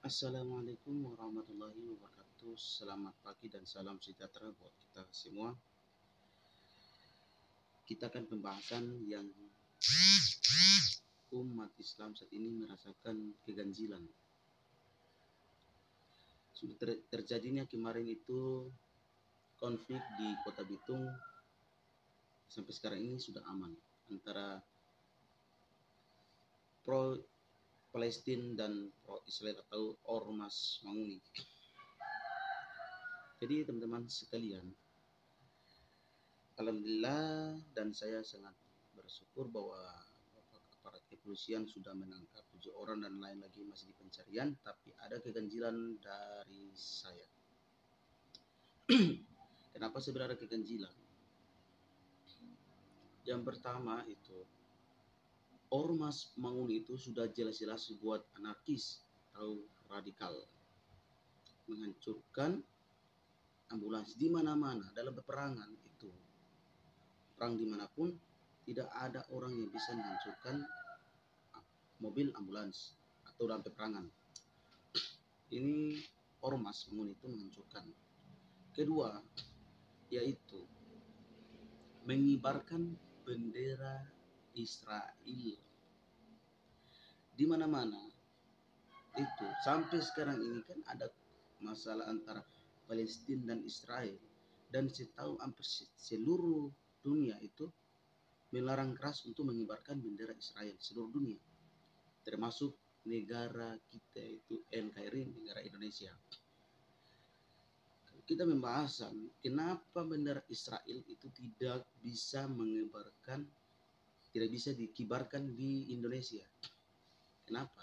Assalamualaikum warahmatullahi wabarakatuh. Selamat pagi dan salam sejahtera buat kita semua. Kita akan pembahasan yang umat Islam saat ini merasakan keganjilan. Sudah terjadinya kemarin itu konflik di Kota Bitung, sampai sekarang ini sudah aman antara pro Palestina dan pro Israel atau Ormas Manguni. Jadi teman-teman sekalian, alhamdulillah, dan saya sangat bersyukur bahwa aparat kepolisian sudah menangkap 7 orang dan lain lagi masih di pencarian, tapi ada keganjilan dari saya. Kenapa sebenarnya keganjilan? Yang pertama itu, Ormas Manguni itu sudah jelas-jelas buat anarkis atau radikal, menghancurkan ambulans di mana-mana dalam peperangan itu. Perang dimanapun, tidak ada orang yang bisa menghancurkan mobil ambulans atau dalam peperangan. Ini Ormas Manguni itu menghancurkan. Kedua, yaitu mengibarkan bendera Israel di mana-mana. Itu sampai sekarang ini kan ada masalah antara Palestina dan Israel, dan setahu hampir seluruh dunia itu melarang keras untuk mengibarkan bendera Israel seluruh dunia, termasuk negara kita itu NKRI, negara Indonesia. Kita membahas kenapa bendera Israel itu tidak bisa dikibarkan di Indonesia. Kenapa?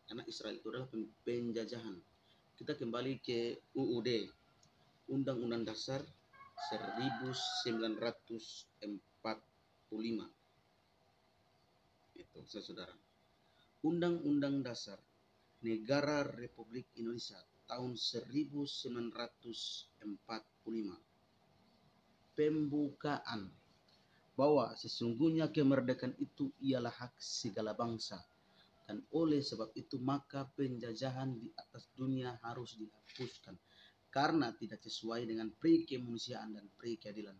Karena Israel itu adalah penjajahan. Kita kembali ke UUD, Undang-Undang Dasar 1945. Itu, saudara. Undang-Undang Dasar Negara Republik Indonesia tahun 1945. Pembukaan bahwa sesungguhnya kemerdekaan itu ialah hak segala bangsa, dan oleh sebab itu maka penjajahan di atas dunia harus dihapuskan karena tidak sesuai dengan pri kemanusiaan dan pri keadilan.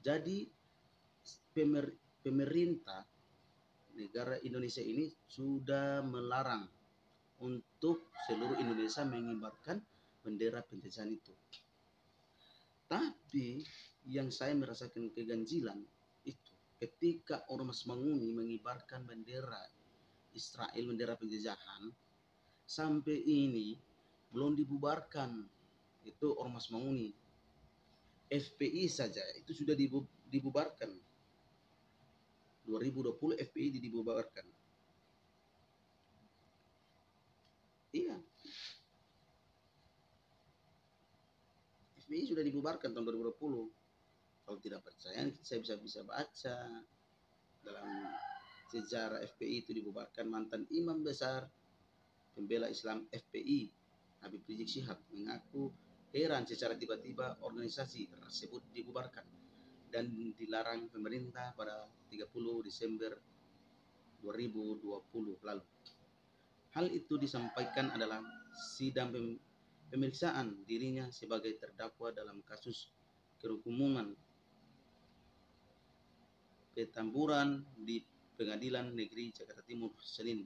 Jadi pemerintah negara Indonesia ini sudah melarang untuk seluruh Indonesia mengibarkan bendera penjajahan itu. Tapi yang saya merasakan keganjilan itu ketika Ormas Manguni mengibarkan bendera Israel, bendera penjajahan, sampai ini belum dibubarkan. Itu Ormas Manguni. FPI saja itu sudah dibubarkan. 2020 FPI dibubarkan. Iya. FPI sudah dibubarkan tahun 2020. Kalau tidak percaya, saya bisa baca dalam sejarah FPI itu dibubarkan. Mantan imam besar pembela Islam FPI, Habib Rizik Syihab, mengaku heran secara tiba-tiba organisasi tersebut dibubarkan dan dilarang pemerintah pada 30 Desember 2020 lalu. Hal itu disampaikan adalah sidang pemeriksaan dirinya sebagai terdakwa dalam kasus kerumunan Petamburan di Pengadilan Negeri Jakarta Timur Senin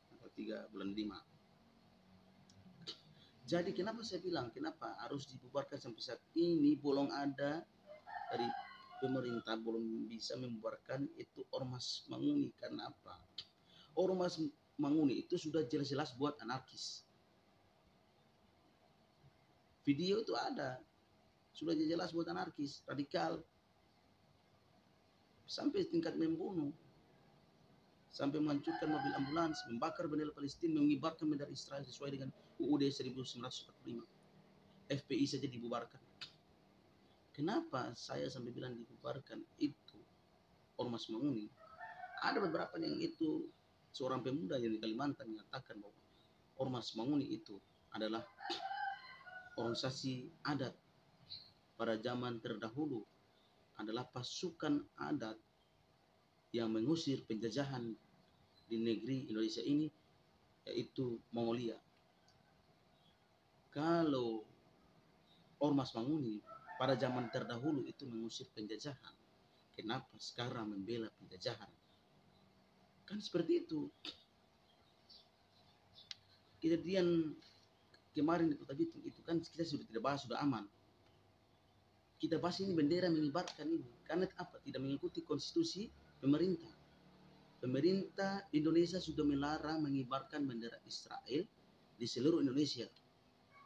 tanggal 3 bulan 5. Jadi kenapa saya bilang kenapa harus dibubarkan sampai saat ini belum ada dari pemerintah, belum bisa membubarkan itu Ormas Manguni. Karena apa? Ormas Manguni itu sudah jelas-jelas buat anarkis. Video itu ada, sudah jelas buat anarkis, radikal, sampai tingkat membunuh, sampai menghancurkan mobil ambulans, membakar bendera Palestina, mengibarkan bendera Israel sesuai dengan UUD 1945. FPI saja dibubarkan. Kenapa saya sampai bilang dibubarkan itu Ormas Manguni? Ada beberapa yang itu seorang pemuda yang di Kalimantan mengatakan bahwa Ormas Manguni itu adalah organisasi adat pada zaman terdahulu, adalah pasukan adat yang mengusir penjajahan di negeri Indonesia ini yaitu Mongolia. Kalau Ormas Manguni pada zaman terdahulu itu mengusir penjajahan, kenapa sekarang membela penjajahan? Kan seperti itu. Kejadian kemarin di Kota Bitung itu kan kita sudah tidak bahas, sudah aman. Kita bahas ini bendera mengibarkan ini. Karena apa? Tidak mengikuti konstitusi pemerintah. Pemerintah Indonesia sudah melarang mengibarkan bendera Israel di seluruh Indonesia.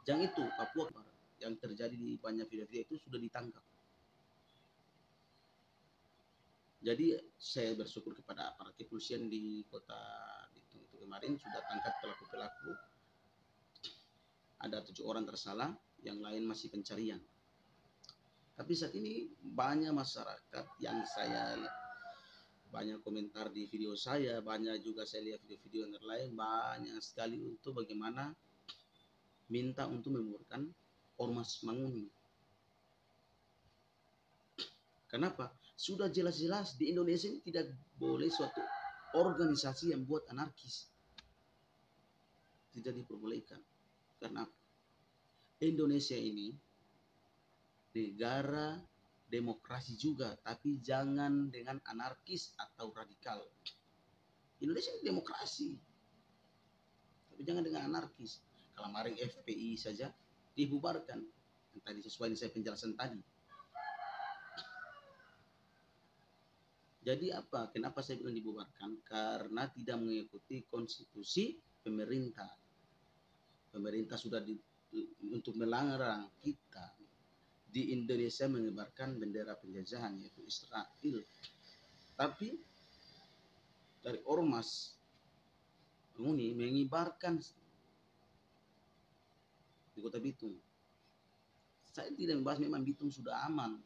Yang itu Papua yang terjadi di banyak video-video itu sudah ditangkap. Jadi saya bersyukur kepada aparat kepolisian di Kota Bitung itu kemarin sudah tangkap pelaku-pelaku. Ada 7 orang tersalah, yang lain masih pencarian. Tapi saat ini banyak masyarakat yang saya banyak komentar di video saya, banyak juga saya lihat video-video yang lain, banyak sekali untuk bagaimana minta untuk membubarkan Ormas Manguni. Kenapa? Sudah jelas-jelas di Indonesia ini tidak boleh suatu organisasi yang buat anarkis. Tidak diperbolehkan. Karena Indonesia ini negara demokrasi juga, tapi jangan dengan anarkis atau radikal. Indonesia ini demokrasi, tapi jangan dengan anarkis. Kalau kemarin FPI saja dibubarkan, yang tadi sesuai dengan saya penjelasan tadi. Jadi apa? Kenapa saya bilang dibubarkan? Karena tidak mengikuti konstitusi pemerintah. Pemerintah sudah untuk melarang kita di Indonesia mengibarkan bendera penjajahan yaitu Israel. Tapi dari Ormas Manguni mengibarkan di Kota Bitung. Saya tidak membahas memang Bitung sudah aman,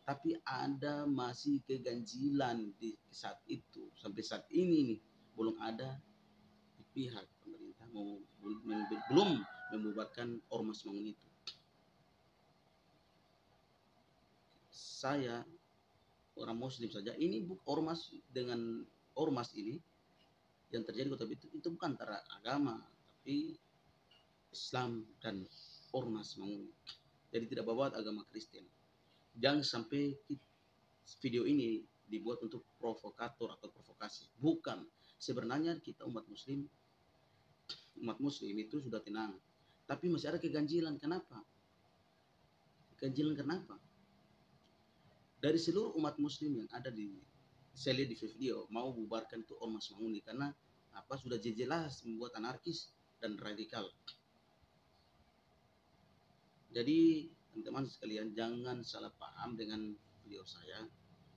tapi ada masih keganjilan di saat itu. Sampai saat ini nih belum ada di pihak pemerintah belum membubarkan Ormas Manguni itu. Saya orang Muslim saja, ini ormas dengan ormas ini yang terjadi di Kota Bitung itu bukan antara agama, tapi Islam dan Ormas Manguni. Jadi tidak bawa agama Kristen. Jangan sampai video ini dibuat untuk provokator atau provokasi. Bukan. Sebenarnya kita umat Muslim itu sudah tenang. Tapi masih ada keganjilan. Kenapa? Keganjilan kenapa? Dari seluruh umat Muslim yang ada di saya lihat di video mau bubarkan itu Ormas Manguni karena apa sudah jelas membuat anarkis dan radikal. Jadi teman-teman sekalian jangan salah paham dengan video saya.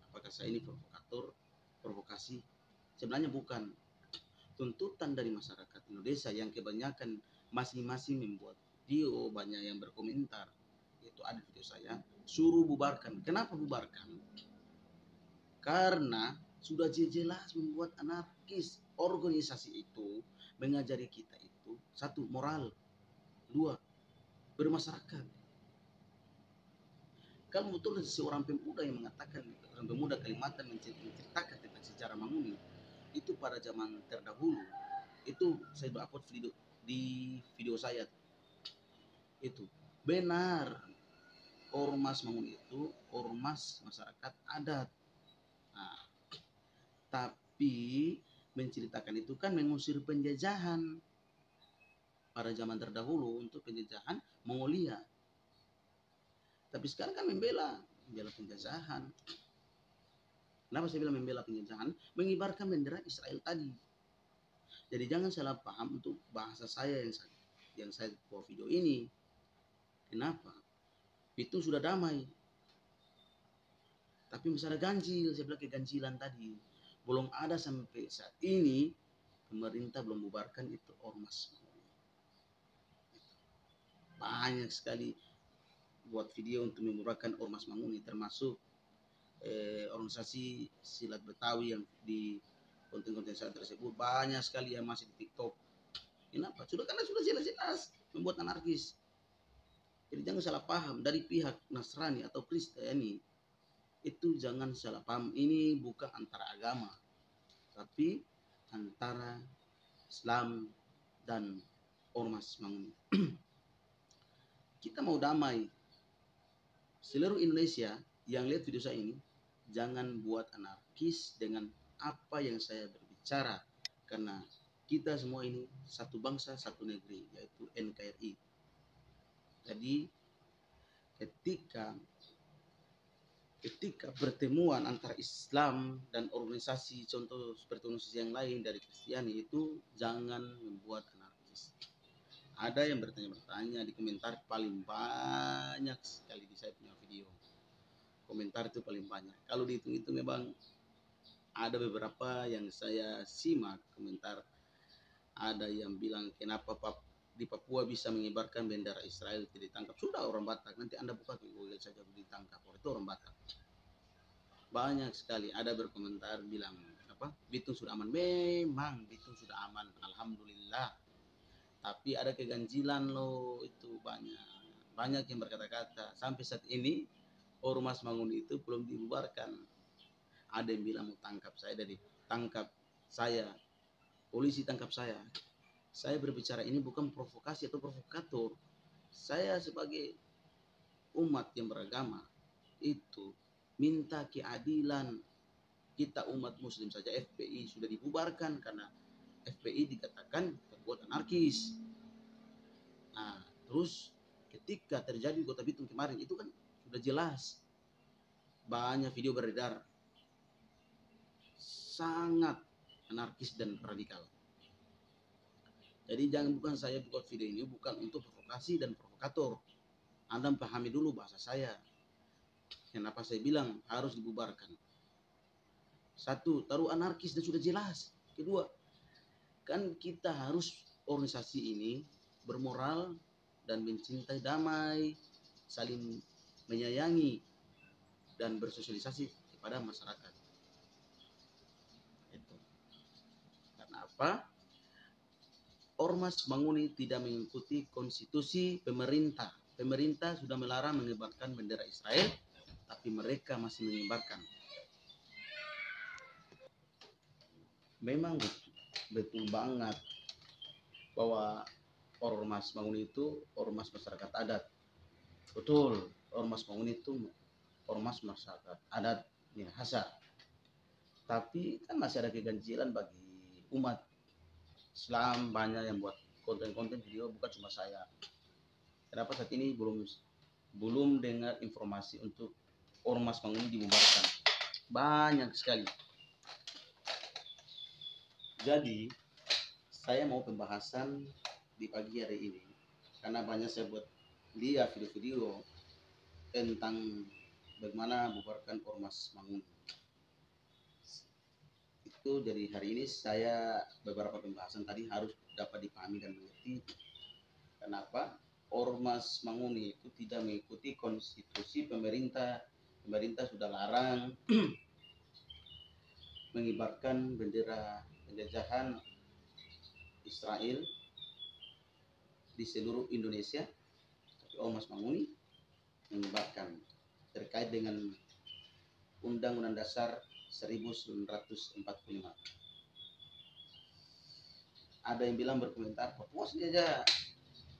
Apakah saya ini provokator, provokasi? Sebenarnya bukan. Tuntutan dari masyarakat Indonesia yang kebanyakan masing-masing membuat video, banyak yang berkomentar. Itu ada video saya, suruh bubarkan. Kenapa bubarkan? Karena sudah jelas membuat anarkis. Organisasi itu mengajari kita itu, 1, moral, 2, bermasyarakat. Kalau betul seorang pemuda yang mengatakan, seorang pemuda Kalimantan menceritakan tentang sejarah Manguni, itu pada zaman terdahulu, itu saya upload video di video saya. Itu benar, Ormas Manguni itu ormas masyarakat adat. Nah, tapi menceritakan itu kan mengusir penjajahan pada zaman terdahulu untuk penjajahan Mongolia. Tapi sekarang kan membela penjajahan. Kenapa saya bilang membela penjajahan? Mengibarkan bendera Israel tadi. Jadi jangan salah paham untuk bahasa saya yang saya buat video ini. Kenapa? Itu sudah damai. Tapi masih ada ganjil, saya bilang keganjilan tadi. Belum ada sampai saat ini, pemerintah belum bubarkan itu Ormas. Banyak sekali buat video untuk membubarkan Ormas Manguni, termasuk organisasi silat Betawi yang di konten-konten saya tersebut banyak sekali yang masih di TikTok. Kenapa? Karena sudah jelas-jelas membuat anarkis. Jadi jangan salah paham dari pihak Nasrani atau Kristiani. Itu jangan salah paham. Ini bukan antara agama, tapi antara Islam dan Ormas Manguni. Kita mau damai. Seluruh Indonesia yang lihat video saya ini, jangan buat anarkis dengan apa yang saya berbicara. Karena kita semua ini satu bangsa, satu negeri, yaitu NKRI. Jadi ketika pertemuan antara Islam dan organisasi, contoh seperti organisasi yang lain dari Kristiani, itu jangan membuat anarkis. Ada yang bertanya-bertanya di komentar, paling banyak sekali di saya punya video. Komentar itu paling banyak. Kalau dihitung itu memang ada beberapa yang saya simak komentar. Ada yang bilang, kenapa di Papua bisa mengibarkan bendera Israel tidak ditangkap? Sudah orang Batak, nanti Anda buka ke Google saja, ditangkap. Itu orang Batak. Banyak sekali ada berkomentar bilang, Bitung sudah aman. Memang Bitung sudah aman, alhamdulillah. Tapi ada keganjilan loh, itu banyak yang berkata-kata. Sampai saat ini Ormas Manguni itu belum dibubarkan. Ada yang bilang mau tangkap saya, dari tangkap saya, polisi tangkap saya. Saya berbicara ini bukan provokasi atau provokator. Saya sebagai umat yang beragama itu minta keadilan. Kita umat muslim saja, FPI sudah dibubarkan karena FPI dikatakan terbuat anarkis. Nah, terus ketika terjadi Kota Bitung kemarin, itu kan sudah jelas. Banyak video beredar. Sangat anarkis dan radikal. Jadi bukan saya buat video ini bukan untuk provokasi dan provokator. Anda pahami dulu bahasa saya. Kenapa saya bilang harus dibubarkan? Satu, taruh anarkis dan sudah jelas. Kedua, kan kita harus organisasi ini bermoral dan mencintai damai, saling menyayangi dan bersosialisasi kepada masyarakat. Itu. Karena apa? Ormas Manguni tidak mengikuti konstitusi pemerintah. Pemerintah sudah melarang mengibarkan bendera Israel, tapi mereka masih mengibarkan. Memang betul banget bahwa Ormas Manguni itu ormas masyarakat adat. Betul, Ormas Manguni itu ormas masyarakat adat Minahasa. Tapi kan masih ada keganjilan bagi umat Islam. Banyak yang buat konten-konten video, bukan cuma saya. Kenapa saat ini belum dengar informasi untuk Ormas Manguni dibubarkan? Banyak sekali. Jadi saya mau pembahasan di pagi hari ini karena banyak saya buat lihat video-video tentang bagaimana bubarkan Ormas Manguni. Itu jadi hari ini saya beberapa pembahasan tadi harus dapat dipahami dan mengerti. Kenapa Ormas Manguni itu tidak mengikuti konstitusi pemerintah. Pemerintah sudah larang mengibarkan bendera penjajahan Israel di seluruh Indonesia. Tapi Ormas Manguni mengibarkan terkait dengan Undang-Undang Dasar 1945. Ada yang bilang berkomentar, Papua saja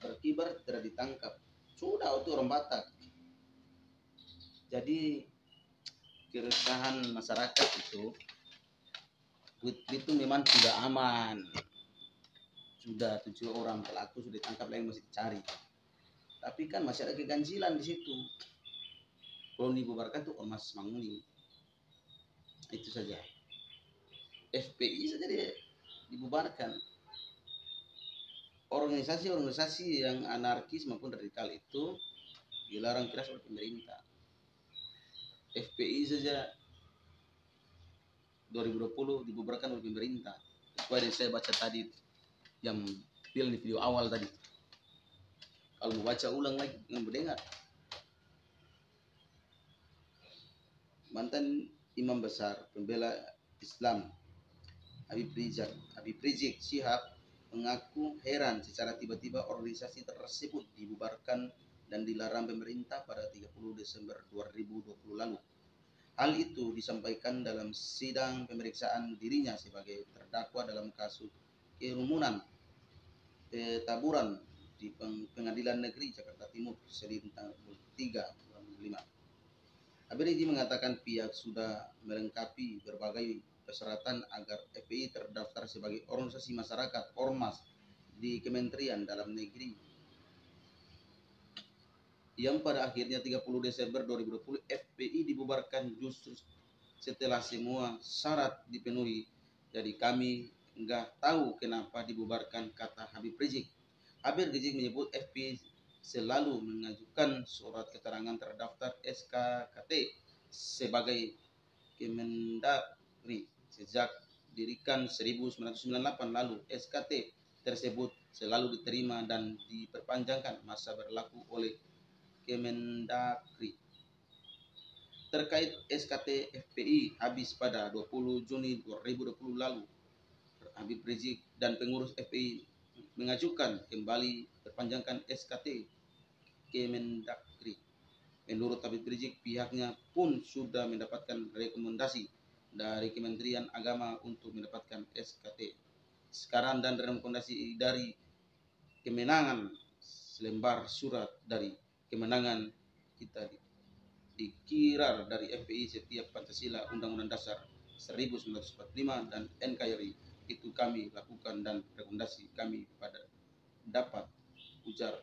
berkibar tidak ditangkap. Sudah itu orang Batak. Jadi keresahan masyarakat itu memang tidak aman. Sudah 7 orang pelaku sudah ditangkap, lain masih dicari. Tapi kan masih ada keganjilan di situ. Belum dibubarkan tuh Ormas Manguni. Itu saja. FPI saja dibubarkan. Organisasi-organisasi yang anarkis maupun radikal itu dilarang keras oleh pemerintah. FPI saja 2020 dibubarkan oleh pemerintah. Sesuai yang saya baca tadi, yang bilang di video awal tadi. Kalau mau baca ulang lagi, yang mendengar. Mantan Imam Besar Pembela Islam Habib Rizik Syihab mengaku heran secara tiba-tiba organisasi tersebut dibubarkan dan dilarang pemerintah pada 30 Desember 2020 lalu. Hal itu disampaikan dalam sidang pemeriksaan dirinya sebagai terdakwa dalam kasus kerumunan taburan di Pengadilan Negeri Jakarta Timur Senin tanggal 3 bulan 5. Habib Rizik mengatakan pihak sudah melengkapi berbagai persyaratan agar FPI terdaftar sebagai organisasi masyarakat ormas di Kementerian Dalam Negeri, yang pada akhirnya 30 Desember 2020 FPI dibubarkan justru setelah semua syarat dipenuhi. Jadi kami nggak tahu kenapa dibubarkan, kata Habib Rizik. Habib Rizik menyebut FPI selalu mengajukan surat keterangan terdaftar SKKT sebagai Kemendagri sejak dirikan 1998 lalu. SKT tersebut selalu diterima dan diperpanjangkan masa berlaku oleh Kemendagri. Terkait SKT FPI habis pada 20 Juni 2020 lalu, Habib Rizik dan pengurus FPI mengajukan kembali perpanjangkan SKT Kemendagri. Menurut Habib Rizik, pihaknya pun sudah mendapatkan rekomendasi dari Kementerian Agama untuk mendapatkan SKT sekarang dan rekomendasi dari kemenangan selembar surat dari kemenangan kita dikirar dari FPI setiap Pancasila, Undang-Undang Dasar 1945 dan NKRI itu kami lakukan dan rekomendasi kami pada dapat, ujar.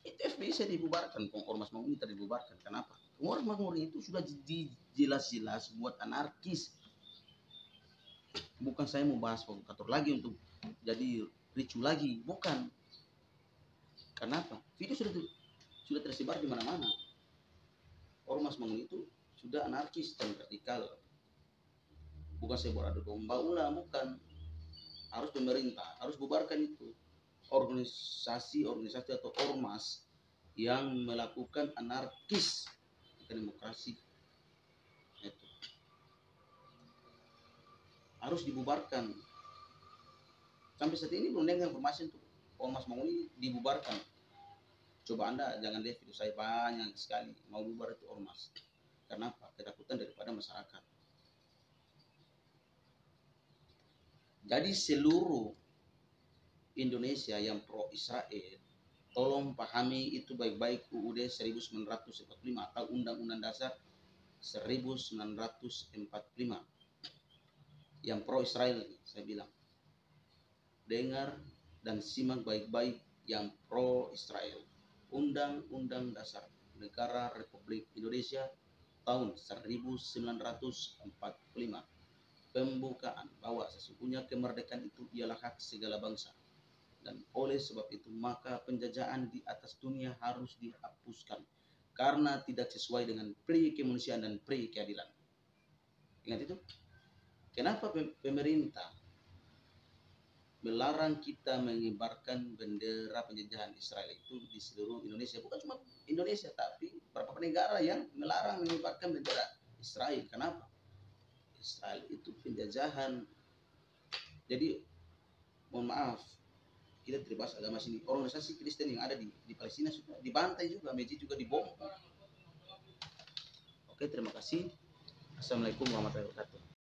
Itu FPI saya dibubarkan, Ormas Manguni tadi dibubarkan. Kenapa? Ormas Manguni itu sudah jelas-jelas buat anarkis. Bukan saya mau bahas provokator lagi untuk jadi ricu lagi, bukan. Kenapa? Video sudah tersebar di mana-mana. Ormas Manguni itu sudah anarkis dan radikal. Bukan saya buat adu domba ulah, bukan. Harus pemerintah harus bubarkan itu organisasi atau ormas yang melakukan anarkis demokrasi. Itu harus dibubarkan. Sampai saat ini belum ada informasi untuk Ormas Manguni dibubarkan. Coba Anda jangan lihat video saya, banyak sekali mau bubar itu ormas. Kenapa? Ketakutan daripada masyarakat. Jadi seluruh Indonesia yang pro Israel, tolong pahami itu baik-baik UUD 1945 atau Undang-Undang Dasar 1945. Yang pro Israel, saya bilang, dengar dan simak baik-baik yang pro Israel. Undang-Undang Dasar Negara Republik Indonesia tahun 1945. Pembukaan bahwa sesungguhnya kemerdekaan itu ialah hak segala bangsa. Dan oleh sebab itu maka penjajahan di atas dunia harus dihapuskan karena tidak sesuai dengan pri kemanusiaan dan pri keadilan. Ingat itu. Kenapa pemerintah melarang kita mengibarkan bendera penjajahan Israel itu di seluruh Indonesia? Bukan cuma Indonesia, tapi beberapa negara yang melarang mengibarkan bendera Israel. Kenapa? Israel itu penjajahan. Jadi mohon maaf, kita teribas agama sini. Organisasi Kristen yang ada di Palestina sudah dibantai juga, masjid juga dibom. Oke, terima kasih. Assalamualaikum warahmatullahi wabarakatuh.